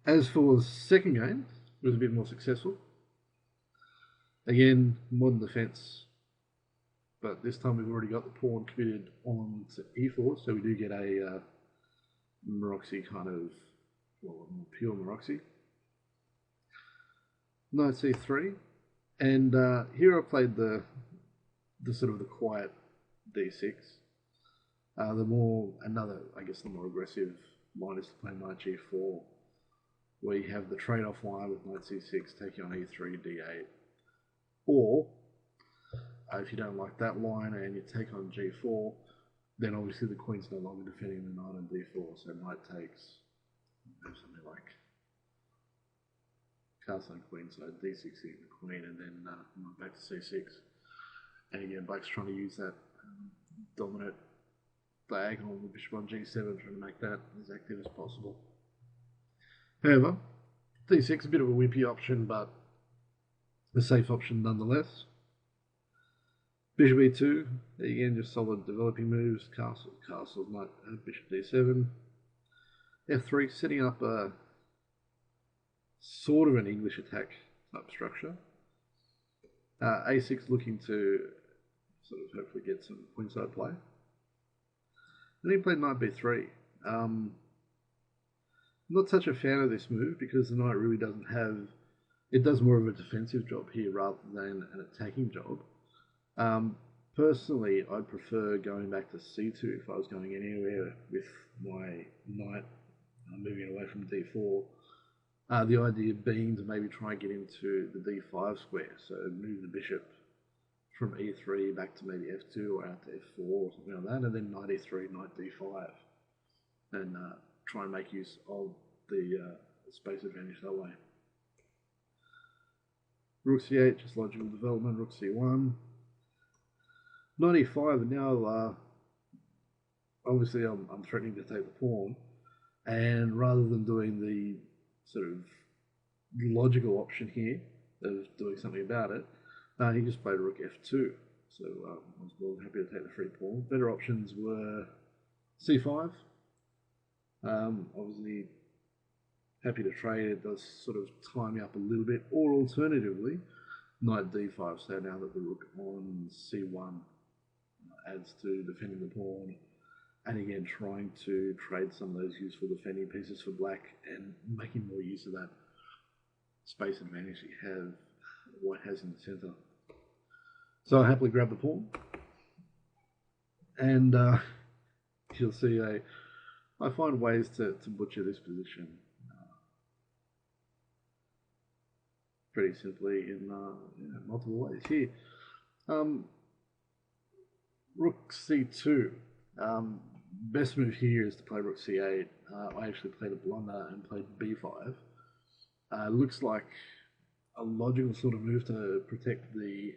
As for the second game, it was a bit more successful. Again, modern defence, but this time we've already got the pawn committed on to e4, so we do get a Maroczy kind of, well, more pure Maroczy. Knight c3, and here I played the sort of the quiet d6. The more another, I guess, the more aggressive line is to play knight g4, where you have the trade-off line with knight c6 taking on e3, d8, or if you don't like that line and you take on g4, then obviously the queen's no longer defending the knight on d4, so knight takes something like castle and queen, so d6 hitting the queen, and then back to c6. And again, Black's trying to use that dominant diagonal with bishop on g7, trying to make that as active as possible. However, d6 a bit of a wimpy option, but a safe option nonetheless. Bishop e2, again just solid developing moves. Castle, knight, bishop d7. f3, setting up a sort of an English attack type structure. a6 looking to sort of hopefully get some queenside play. Then he played knight b3. Not such a fan of this move because the knight really doesn't have. It does more of a defensive job here rather than an attacking job. Personally, I'd prefer going back to c2 if I was going anywhere with my knight moving away from d4. The idea being to maybe try and get into the d5 square, so move the bishop from e3 back to maybe f2 or out to f4 or something like that, and then knight e3, knight d5, and try and make use of the space advantage that way. Rook c8, just logical development. Rook c1. Knight e5, and now obviously I'm threatening to take the pawn, and rather than doing the sort of logical option here of doing something about it, he just played rook f2. So I was more than happy to take the free pawn. Better options were c5. Obviously happy to trade. It does sort of tie me up a little bit, or alternatively, knight d5. So now that the rook on c1 adds to defending the pawn, and again trying to trade some of those useful defending pieces for black and making more use of that space advantage that you have, white has in the centre. So I happily grab the pawn, and you'll see I find ways to butcher this position pretty simply in multiple ways. Here, rook c2. Best move here is to play rook c8. I actually played a blunder and played b5. Looks like a logical sort of move to protect the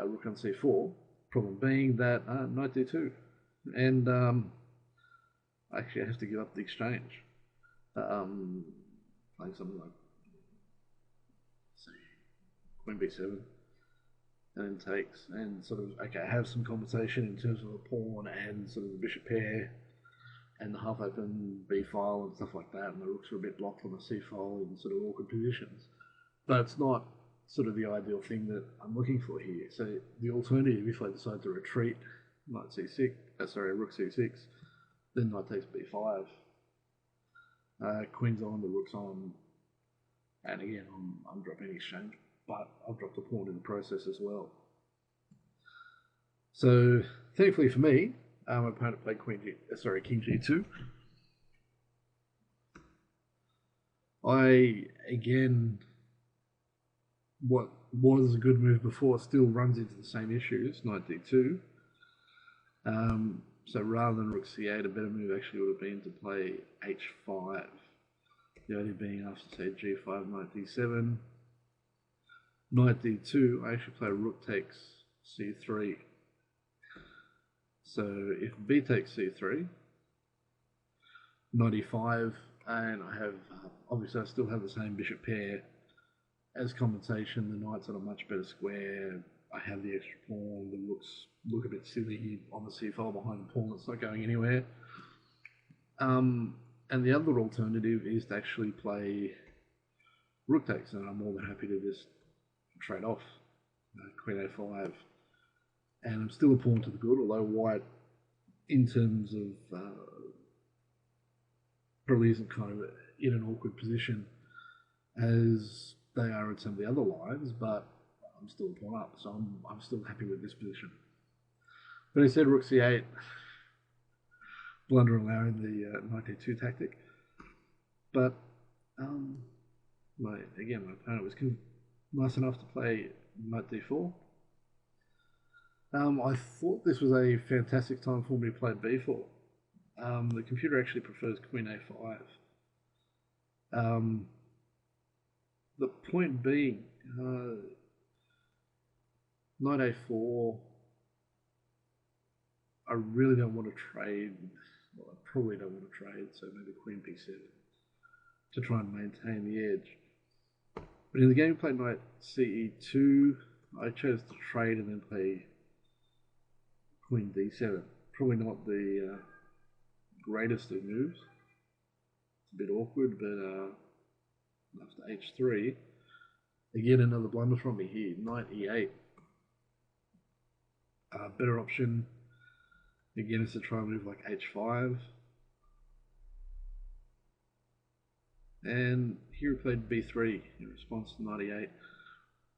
rook on c4. Problem being that knight d2, and actually I have to give up the exchange. Playing something like, say, queen b7, and then takes, and sort of, okay, have some compensation in terms of the pawn and sort of the bishop pair and the half open b file and stuff like that, and the rooks are a bit blocked on the c file in sort of awkward positions. But it's not sort of the ideal thing that I'm looking for here. So the alternative, if I decide to retreat, knight c6, rook c6, then knight takes b5, queen's on, the rook's on, and again I'm dropping exchange, but I've dropped a pawn in the process as well. So thankfully for me, my opponent played king g2. I, again, what was a good move before still runs into the same issues, knight d2. So rather than rook c8, a better move actually would have been to play h5. The idea being after, say, g5, knight d7, knight d2, I actually play rook takes c3. So if b takes c3, knight e5, and I have, obviously I still have the same bishop pair as compensation. The knight's on a much better square. I have the extra pawn. The rooks look a bit silly on the c file behind the pawn that's not going anywhere. And the other alternative is to actually play rook takes, and I'm more than happy to just trade off queen a5. And I'm still a pawn to the good, although white, in terms of probably isn't kind of in an awkward position as they are in some of the other lines, but I'm still a pawn up, so I'm still happy with this position. But instead, rook c8, blunder allowing the knight d2 tactic. But my opponent was nice enough to play knight d4. I thought this was a fantastic time for me to play b4. The computer actually prefers queen a5. The point being, knight a4, I really don't want to trade. Well, I probably don't want to trade, so maybe queen b7 to try and maintain the edge. But in the game, played knight ce2. I chose to trade and then play queen d7. Probably not the greatest of moves. It's a bit awkward, but after h3, again another blunder from me here. Knight e8. Better option again is to try and move like h5. And here I played b3 in response to knight e8.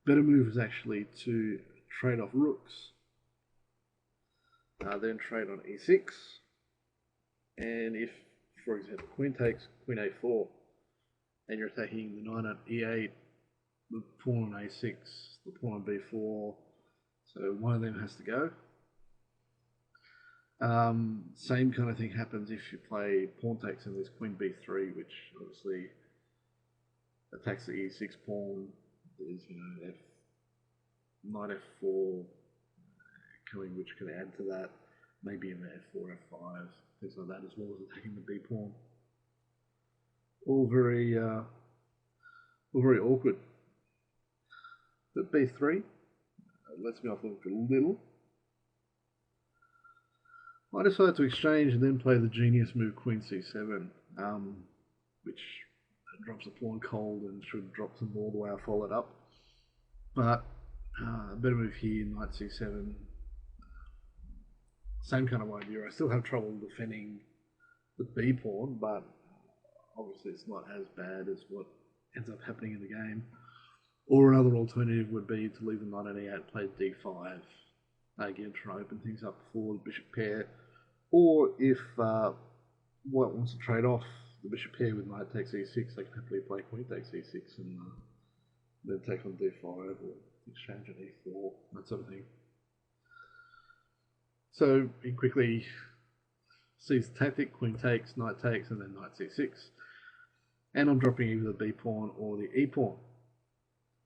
Better move is actually to trade off rooks. Then trade on e6. And if, for example, queen takes queen a4, and you're attacking the knight on e8, the pawn on a6, the pawn on b4, so one of them has to go. Same kind of thing happens if you play pawn takes and there's queen b3, which obviously attacks the e6 pawn. There's knight f4 coming, which can add to that. Maybe in the f4, f5, things like that, as well as attacking the b pawn. All very awkward. But b3 lets me off the hook a little. I decided to exchange and then play the genius move queen c7, which drops a pawn cold and should drop some more the way I followed up. But a better move here, knight c7. Same kind of idea. I still have trouble defending the b pawn, but obviously it's not as bad as what ends up happening in the game. Or another alternative would be to leave the knight on e8, play d5. Again, try to open things up for the bishop pair. Or if white wants to trade off the bishop pair with knight takes e6, they can happily play queen takes e6 and then take on d5 or exchange on e4, that sort of thing. So he quickly sees the tactic, queen takes, knight takes, and then knight c6. And I'm dropping either the b pawn or the e pawn.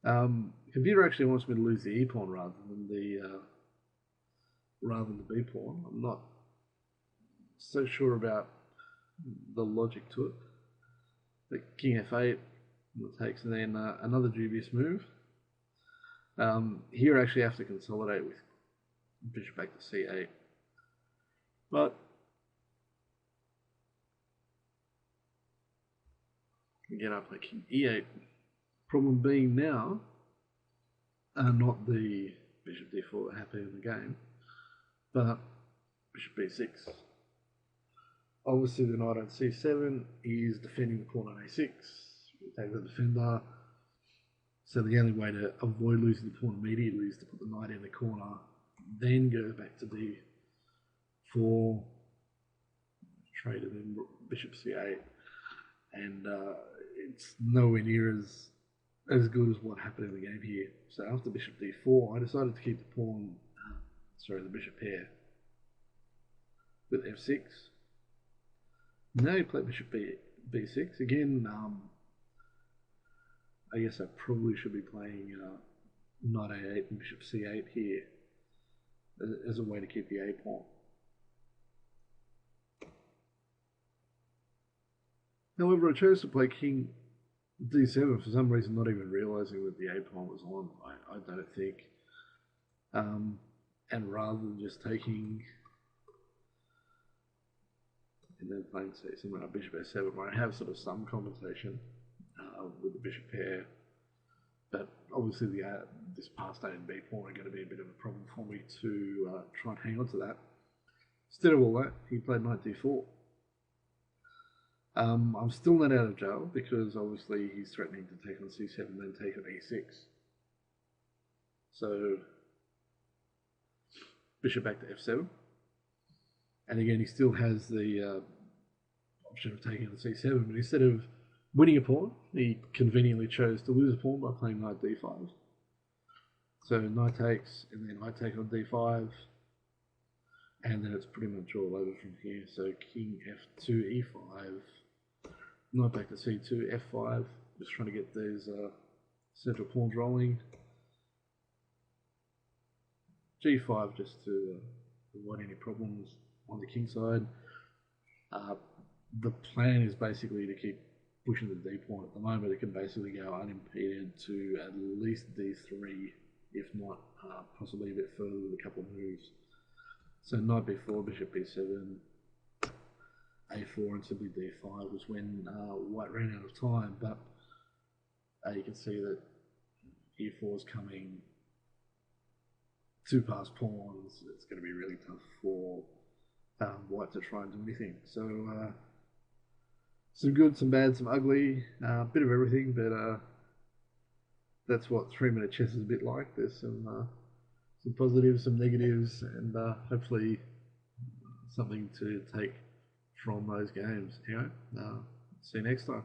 The computer actually wants me to lose the e pawn rather than the b pawn. I'm not so sure about the logic to it. But king f8 takes, and then another dubious move. Here I actually have to consolidate with bishop back to c8. But again, I play king e8. Problem being now, not the bishop d4 that happened in the game, but bishop b6. Obviously, the knight on c7 is defending the pawn on a6. You take the defender. So the only way to avoid losing the pawn immediately is to put the knight in the corner, then go back to d4, trade, and then bishop c8. And it's nowhere near as good as what happened in the game here. So after bishop d4, I decided to keep the pawn, the bishop pair with f6. Now you play bishop b6. Again, I guess I probably should be playing knight a8 and bishop c8 here as a way to keep the a pawn. However, I chose to play king d7 for some reason, not even realizing that the a pawn was on. I don't think. And rather than just taking and then playing C7 bishop S7, where I have sort of some compensation with the bishop pair. But obviously this passed A and B pawn are going to be a bit of a problem for me to try and hang on to that. Instead of all that, he played knight d4. I'm still not out of jail because obviously he's threatening to take on c7 and then take on e6. So bishop back to f7. And again, he still has the option of taking on c7, but instead of winning a pawn, he conveniently chose to lose a pawn by playing knight d5. So knight takes, and then I take on d5, and then it's pretty much all over from here. So king f2, e5, knight back to c2, f5, just trying to get those central pawns rolling. g5 just to avoid any problems on the king side. The plan is basically to keep pushing the d pawn. At the moment, it can basically go unimpeded to at least d3, if not possibly a bit further with a couple of moves. So knight b4, bishop b7, a4, and simply d5 was when white ran out of time. But you can see that e4 is coming, two passed pawns. It's going to be really tough for white to try and do anything. So some good, some bad, some ugly, bit of everything, but that's what 3-minute chess is a bit like. There's some positives, some negatives, and hopefully something to take from those games. Anyway, see you next time.